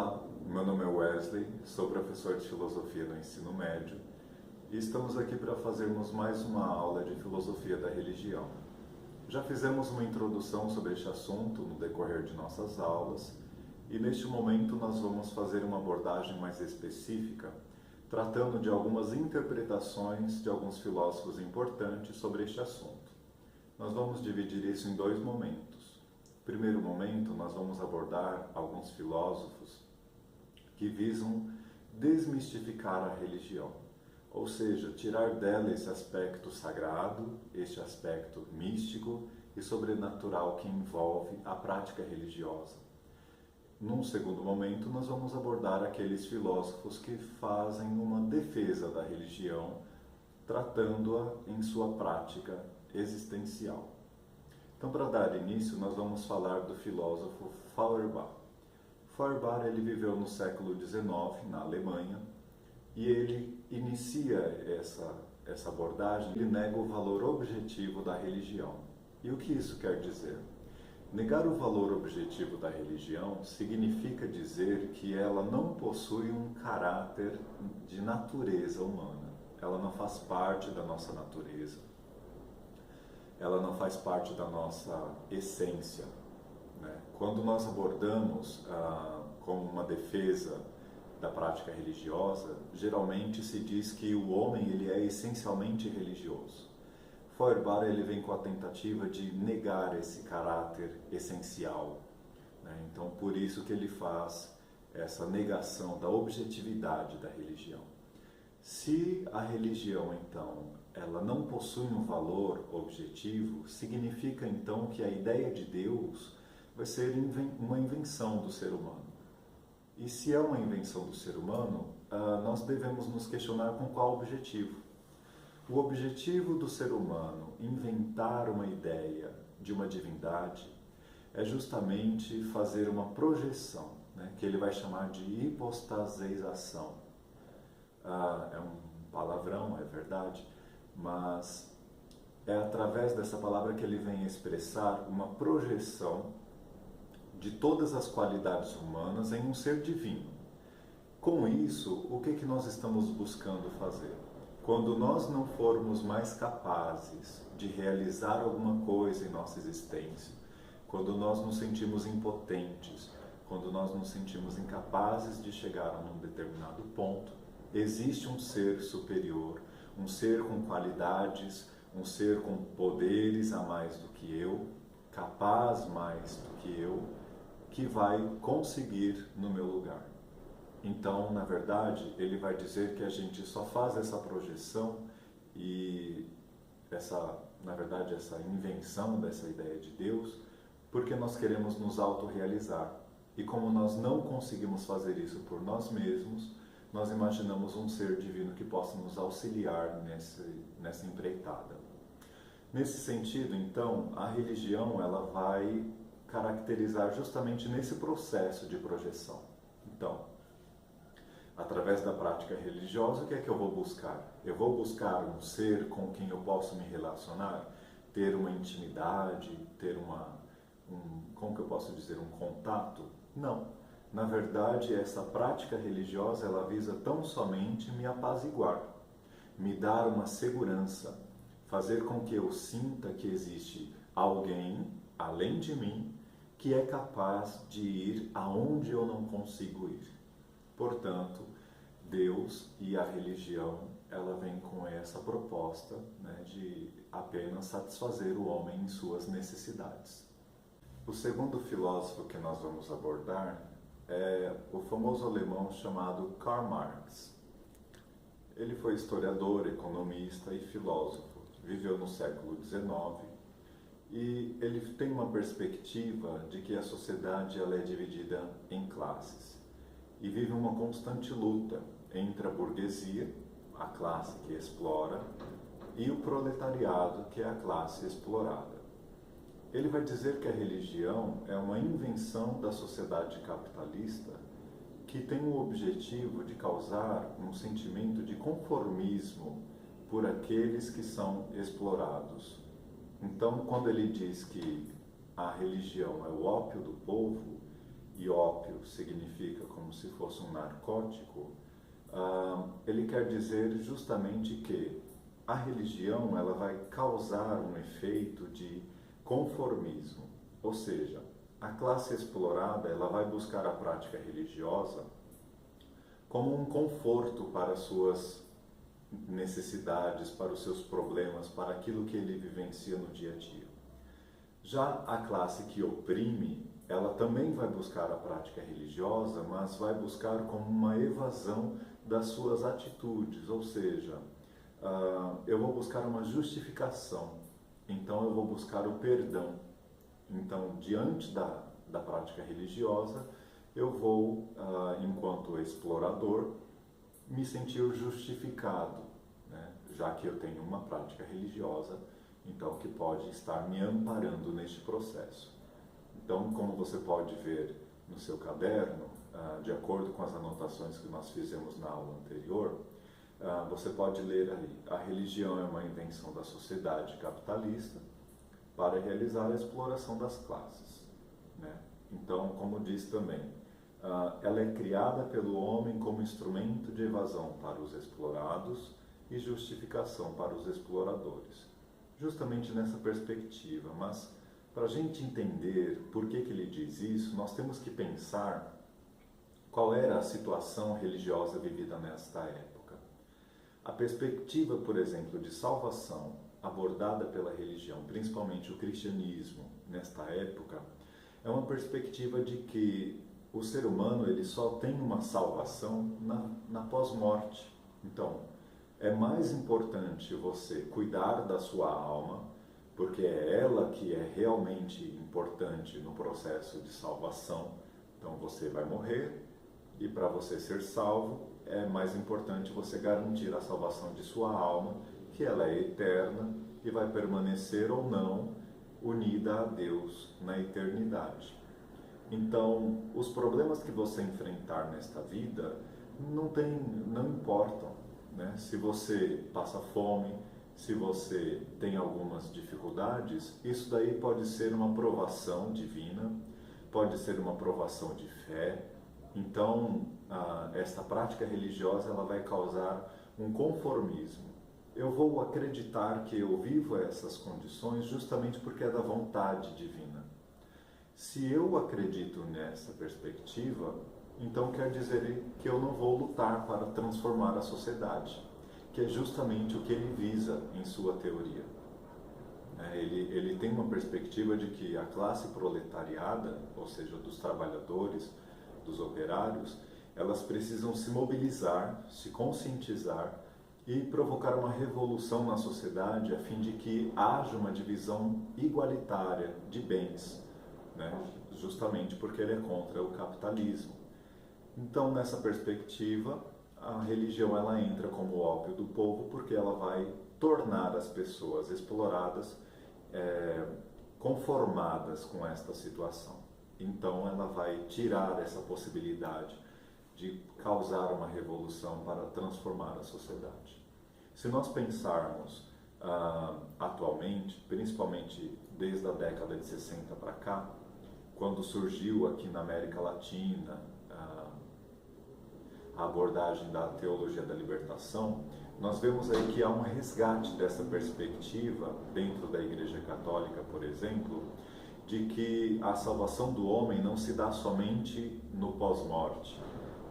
Olá, meu nome é Wesley, sou professor de filosofia no ensino médio e estamos aqui para fazermos mais uma aula de filosofia da religião. Já fizemos uma introdução sobre este assunto no decorrer de nossas aulas e neste momento nós vamos fazer uma abordagem mais específica, tratando de algumas interpretações de alguns filósofos importantes sobre este assunto. Nós vamos dividir isso em dois momentos. No primeiro momento, nós vamos abordar alguns filósofos que visam desmistificar a religião, ou seja, tirar dela esse aspecto sagrado, este aspecto místico e sobrenatural que envolve a prática religiosa. Num segundo momento, nós vamos abordar aqueles filósofos que fazem uma defesa da religião, tratando-a em sua prática existencial. Então, para dar início, nós vamos falar do filósofo Feuerbach. Feuerbach ele viveu no século XIX, na Alemanha, e ele inicia essa abordagem, ele nega o valor objetivo da religião. E o que isso quer dizer? Negar o valor objetivo da religião significa dizer que ela não possui um caráter de natureza humana. Ela não faz parte da nossa natureza. Ela não faz parte da nossa essência. Né? Quando nós abordamos como uma defesa da prática religiosa, geralmente se diz que o homem ele é essencialmente religioso. Feuerbach ele vem com a tentativa de negar esse caráter essencial. Né? Então, por isso que ele faz essa negação da objetividade da religião. Se a religião, então, ela não possui um valor objetivo, significa, então, que a ideia de Deus vai ser uma invenção do ser humano. E se é uma invenção do ser humano, nós devemos nos questionar com qual objetivo. O objetivo do ser humano inventar uma ideia de uma divindade é justamente fazer uma projeção, né, que ele vai chamar de hipostaseização. É um palavrão, é verdade, mas é através dessa palavra que ele vem expressar uma projeção de todas as qualidades humanas em um ser divino. Com isso, o que nós estamos buscando fazer? Quando nós não formos mais capazes de realizar alguma coisa em nossa existência, quando nós nos sentimos impotentes, quando nós nos sentimos incapazes de chegar a um determinado ponto, existe um ser superior, um ser com qualidades, um ser com poderes a mais do que eu, capaz mais do que eu, que vai conseguir no meu lugar. Então, na verdade, ele vai dizer que a gente só faz essa projeção e essa invenção dessa ideia de Deus porque nós queremos nos autorrealizar. E como nós não conseguimos fazer isso por nós mesmos, nós imaginamos um ser divino que possa nos auxiliar nessa empreitada. Nesse sentido, então, a religião ela vai caracterizar justamente nesse processo de projeção. Então, através da prática religiosa, o que é que eu vou buscar? Eu vou buscar um ser com quem eu posso me relacionar, ter uma intimidade, ter como que eu posso dizer, um contato? Não. Na verdade, essa prática religiosa, ela visa tão somente me apaziguar, me dar uma segurança, fazer com que eu sinta que existe alguém, além de mim, que é capaz de ir aonde eu não consigo ir. Portanto, Deus e a religião, ela vem com essa proposta, né, de apenas satisfazer o homem em suas necessidades. O segundo filósofo que nós vamos abordar é o famoso alemão chamado Karl Marx. Ele foi historiador, economista e filósofo, viveu no século XIX e ele tem uma perspectiva de que a sociedade ela é dividida em classes e vive uma constante luta entre a burguesia, a classe que explora, e o proletariado, que é a classe explorada. Ele vai dizer que a religião é uma invenção da sociedade capitalista que tem o objetivo de causar um sentimento de conformismo por aqueles que são explorados. Então, quando ele diz que a religião é o ópio do povo, e ópio significa como se fosse um narcótico, ele quer dizer justamente que a religião ela vai causar um efeito de conformismo, ou seja, a classe explorada ela vai buscar a prática religiosa como um conforto para as suas necessidades, para os seus problemas, para aquilo que ele vivencia no dia a dia. Já a classe que oprime, ela também vai buscar a prática religiosa, mas vai buscar como uma evasão das suas atitudes, ou seja, eu vou buscar uma justificação, então eu vou buscar o perdão. Então, diante da prática religiosa, eu vou, enquanto explorador, me sentir justificado, né? Já que eu tenho uma prática religiosa, então que pode estar me amparando neste processo. Então, como você pode ver no seu caderno, de acordo com as anotações que nós fizemos na aula anterior, você pode ler ali: a religião é uma invenção da sociedade capitalista para realizar a exploração das classes, né? Então, como diz também, ela é criada pelo homem como instrumento de evasão para os explorados e justificação para os exploradores. Justamente nessa perspectiva, mas para a gente entender por que ele diz isso, nós temos que pensar qual era a situação religiosa vivida nesta época. A perspectiva, por exemplo, de salvação abordada pela religião, principalmente o cristianismo, nesta época, é uma perspectiva de que o ser humano ele só tem uma salvação na pós-morte. Então, é mais importante você cuidar da sua alma, porque é ela que é realmente importante no processo de salvação. Então, você vai morrer e para você ser salvo, é mais importante você garantir a salvação de sua alma, que ela é eterna e vai permanecer ou não unida a Deus na eternidade. Então, os problemas que você enfrentar nesta vida não importam, né? Se você passa fome, se você tem algumas dificuldades, isso daí pode ser uma provação divina, pode ser uma provação de fé. Então, esta prática religiosa ela vai causar um conformismo. Eu vou acreditar que eu vivo essas condições justamente porque é da vontade divina. Se eu acredito nessa perspectiva, então quer dizer que eu não vou lutar para transformar a sociedade, que é justamente o que ele visa em sua teoria. Ele tem uma perspectiva de que a classe proletariada, ou seja, dos trabalhadores, dos operários, elas precisam se mobilizar, se conscientizar e provocar uma revolução na sociedade a fim de que haja uma divisão igualitária de bens, né? Justamente porque ele é contra o capitalismo. Então, nessa perspectiva, a religião ela entra como ópio do povo porque ela vai tornar as pessoas exploradas conformadas com esta situação. Então, ela vai tirar essa possibilidade de causar uma revolução para transformar a sociedade. Se nós pensarmos atualmente, principalmente desde a década de 60 para cá, quando surgiu aqui na América Latina a abordagem da teologia da libertação, nós vemos aí que há um resgate dessa perspectiva dentro da Igreja Católica, por exemplo, de que a salvação do homem não se dá somente no pós-morte,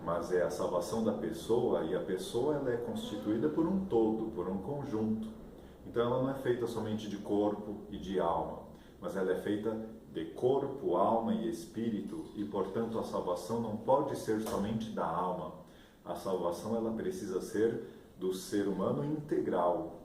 mas é a salvação da pessoa, e a pessoa ela é constituída por um todo, por um conjunto. Então ela não é feita somente de corpo e de alma, mas ela é feita de corpo, alma e espírito, e portanto a salvação não pode ser somente da alma. A salvação ela precisa ser do ser humano integral,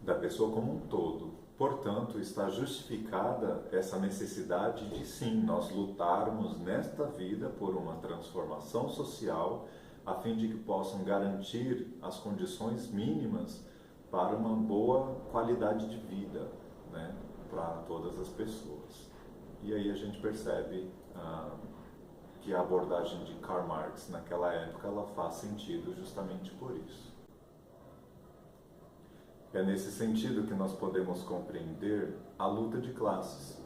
da pessoa como um todo. Portanto, está justificada essa necessidade de sim, nós lutarmos nesta vida por uma transformação social, a fim de que possam garantir as condições mínimas para uma boa qualidade de vida, né, para todas as pessoas. E aí a gente percebe que a abordagem de Karl Marx naquela época ela faz sentido justamente por isso. É nesse sentido que nós podemos compreender a luta de classes,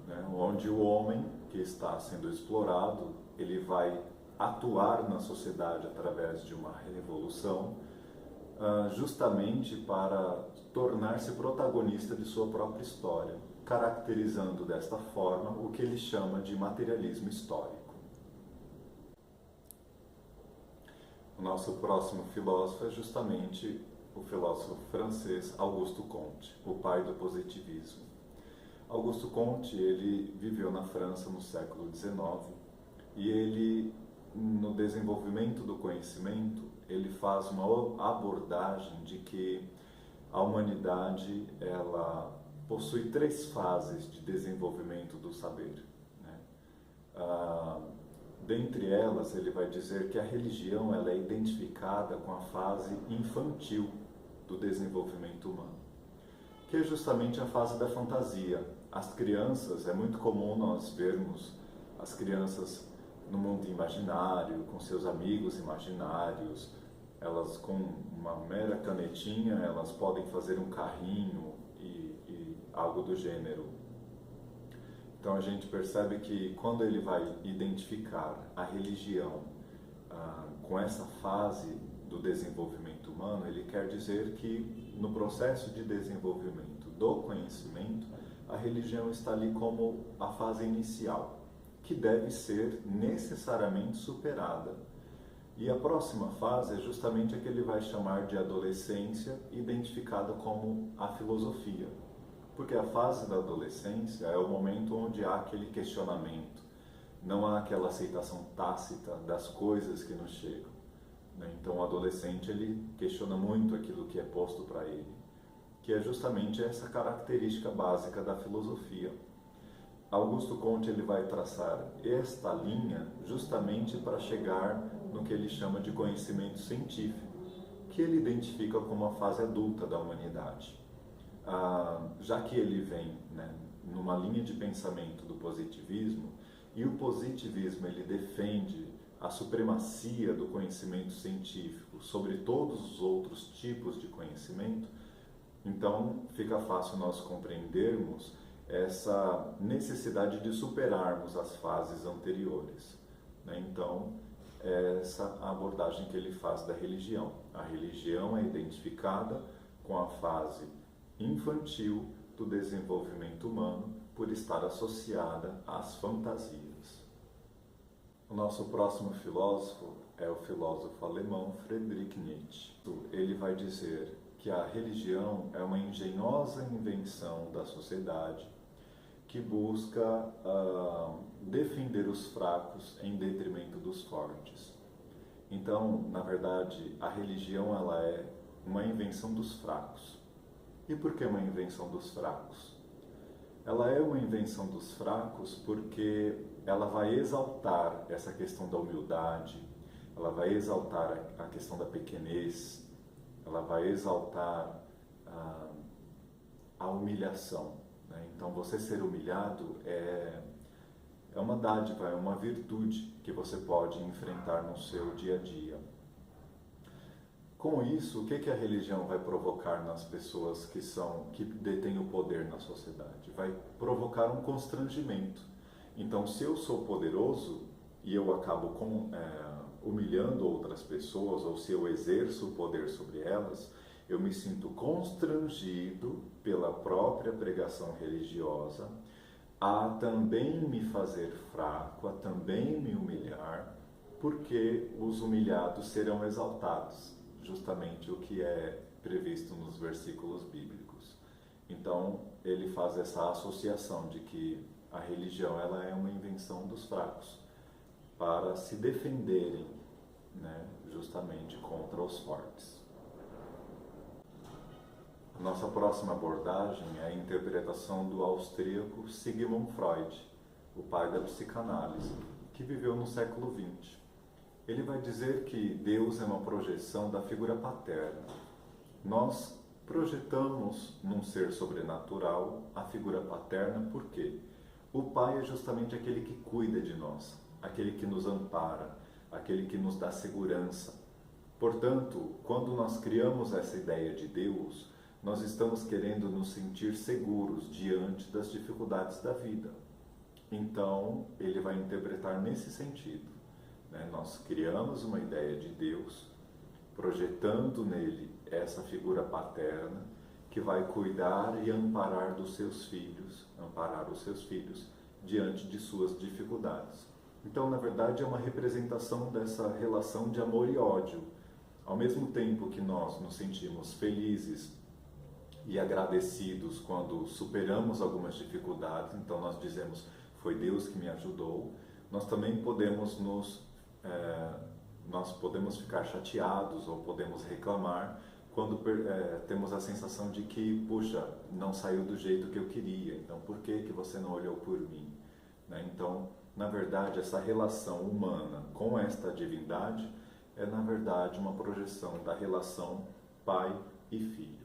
né, onde o homem que está sendo explorado ele vai atuar na sociedade através de uma revolução, justamente para tornar-se protagonista de sua própria história, caracterizando desta forma o que ele chama de materialismo histórico. O nosso próximo filósofo é justamente o filósofo francês Auguste Comte, o pai do positivismo. Auguste Comte, ele viveu na França no século XIX e ele, no desenvolvimento do conhecimento, ele faz uma abordagem de que a humanidade ela possui 3 fases de desenvolvimento do saber, né? Dentre elas, ele vai dizer que a religião ela é identificada com a fase infantil do desenvolvimento humano, que é justamente a fase da fantasia. As crianças, é muito comum nós vermos as crianças no mundo imaginário, com seus amigos imaginários, elas com uma mera canetinha, elas podem fazer um carrinho e algo do gênero. Então a gente percebe que quando ele vai identificar a religião com essa fase do desenvolvimento humano, ele quer dizer que no processo de desenvolvimento do conhecimento, a religião está ali como a fase inicial, que deve ser necessariamente superada. E a próxima fase é justamente a que ele vai chamar de adolescência, identificada como a filosofia. Porque a fase da adolescência é o momento onde há aquele questionamento, não há aquela aceitação tácita das coisas que nos chegam, né? Então o adolescente ele questiona muito aquilo que é posto para ele, que é justamente essa característica básica da filosofia. Auguste Comte ele vai traçar esta linha justamente para chegar no que ele chama de conhecimento científico, que ele identifica como a fase adulta da humanidade. Já que ele vem, né, numa linha de pensamento do positivismo, e o positivismo ele defende a supremacia do conhecimento científico sobre todos os outros tipos de conhecimento, então fica fácil nós compreendermos essa necessidade de superarmos as fases anteriores, né? Então, essa a abordagem que ele faz da religião. A religião é identificada com a fase infantil do desenvolvimento humano por estar associada às fantasias. O nosso próximo filósofo é o filósofo alemão Friedrich Nietzsche. Ele vai dizer que a religião é uma engenhosa invenção da sociedade que busca defender os fracos em detrimento dos fortes. Então, na verdade, a religião ela é uma invenção dos fracos. E por que uma invenção dos fracos? Ela é uma invenção dos fracos porque ela vai exaltar essa questão da humildade, ela vai exaltar a questão da pequenez, ela vai exaltar a humilhação, né? Então, você ser humilhado é uma dádiva, é uma virtude que você pode enfrentar no seu dia a dia. Com isso, o que a religião vai provocar nas pessoas que detêm o poder na sociedade? Vai provocar um constrangimento. Então, se eu sou poderoso e eu acabo humilhando outras pessoas, ou se eu exerço o poder sobre elas, eu me sinto constrangido pela própria pregação religiosa a também me fazer fraco, a também me humilhar, porque os humilhados serão exaltados. Justamente o que é previsto nos versículos bíblicos. Então, ele faz essa associação de que a religião ela é uma invenção dos fracos para se defenderem, né, justamente contra os fortes. A nossa próxima abordagem é a interpretação do austríaco Sigmund Freud, o pai da psicanálise, que viveu no século XX. Ele vai dizer que Deus é uma projeção da figura paterna. Nós projetamos num ser sobrenatural a figura paterna porque o pai é justamente aquele que cuida de nós, aquele que nos ampara, aquele que nos dá segurança. Portanto, quando nós criamos essa ideia de Deus, nós estamos querendo nos sentir seguros diante das dificuldades da vida. Então, ele vai interpretar nesse sentido. né? Nós criamos uma ideia de Deus, projetando nele essa figura paterna que vai cuidar e amparar dos seus filhos, amparar os seus filhos diante de suas dificuldades. Então, na verdade, é uma representação dessa relação de amor e ódio. Ao mesmo tempo que nós nos sentimos felizes e agradecidos quando superamos algumas dificuldades, então nós dizemos, foi Deus que me ajudou, nós também podemos nós podemos ficar chateados ou podemos reclamar quando temos a sensação de que, puxa, não saiu do jeito que eu queria, então por que você não olhou por mim? Né? Então, na verdade, essa relação humana com esta divindade é, na verdade, uma projeção da relação pai e filho.